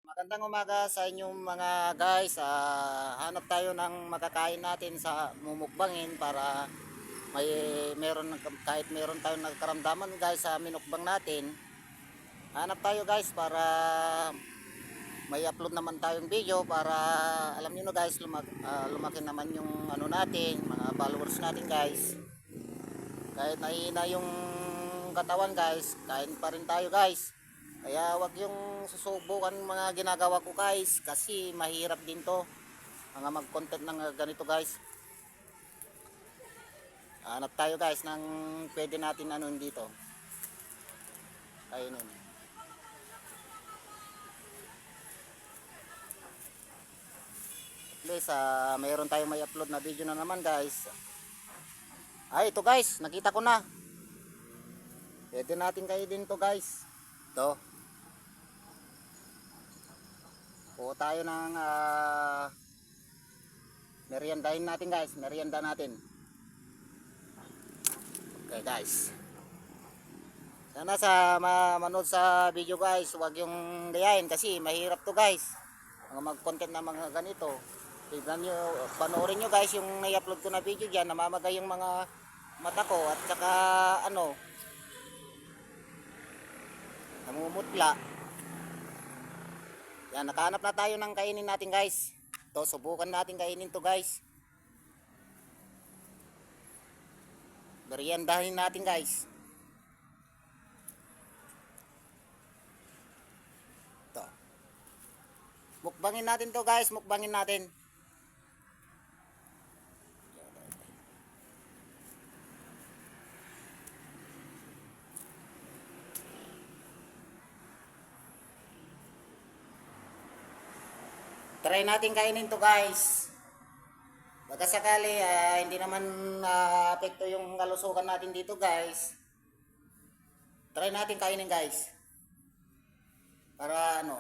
Magandang umaga sa inyong mga guys. Hanap tayo ng makakain natin sa mumukbangin para kahit meron tayong nagkaramdaman guys sa minukbang natin. Hanap tayo guys para may upload naman tayong video para alam niyo na guys lumaki naman yung ano natin, mga followers natin guys. Kahit nahihina yung katawan guys, kain pa rin tayo guys. Kaya wag yung susubukan mga ginagawa ko guys kasi mahirap din to mga mag-content ng ganito guys. Hanap tayo guys ng pwede natin ano dito. Kainin. At least mayroon tayong may upload na video na naman guys. Ito guys, nakita ko na. Pwede natin kainin to guys. Ito. Kuha tayo ng meriendahin natin guys, merienda natin. Okay guys. Sana sa manood sa video guys, huwag yung gayahin kasi mahirap to guys. Mga mag-content na mga ganito. Tignan nyo, panoorin nyo guys yung na-upload ko na video dyan, namamagay yung mga mata ko at saka ano, namumutla. Yan, nakahanap na tayo ng kainin natin guys. Ito, subukan natin kainin to guys. Meriendahin natin guys. Ito. Mukbangin natin to guys, mukbangin natin. Try natin kainin to guys. Baka sakali hindi naman apekto yung kalusugan natin dito guys. Try natin kainin guys. Para ano.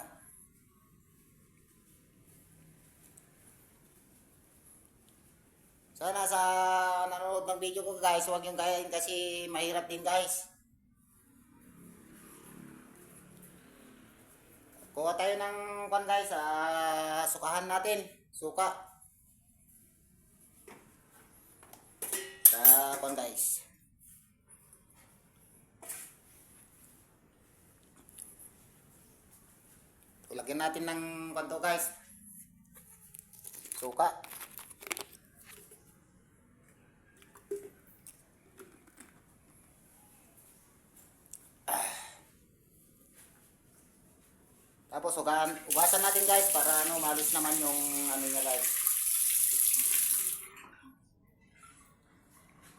Sana sa nanonood ng video ko guys, huwag yung kain kasi mahirap din guys. Kuha tayo ng pan guys, sukahan natin, suka. Sa pan guys. Lagyan natin ng panto guys. Suka. Tapos ugasan natin guys para ano malis naman yung ano niya guys.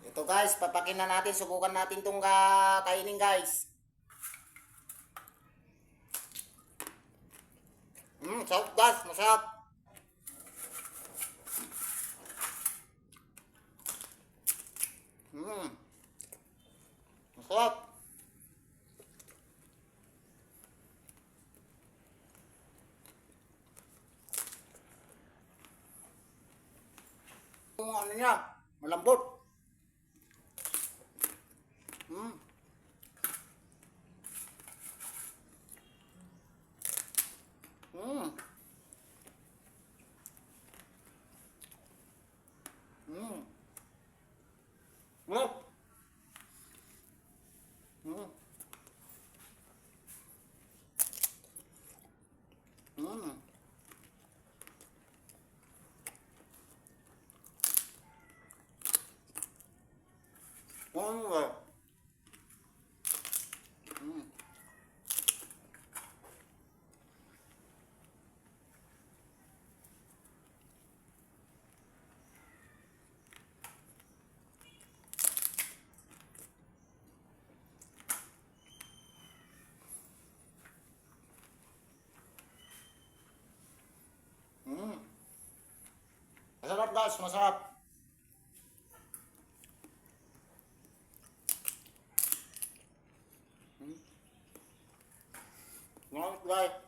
Ito guys, papakin na natin, subukan natin tong kainin guys. Sarap guys, masarap. Masarap. Yung ano niya, malambot. Mm. Mm. Mm. Mm. Mm. Mm. Mm. Mm. Masarap guys, masarap. Masarap guys.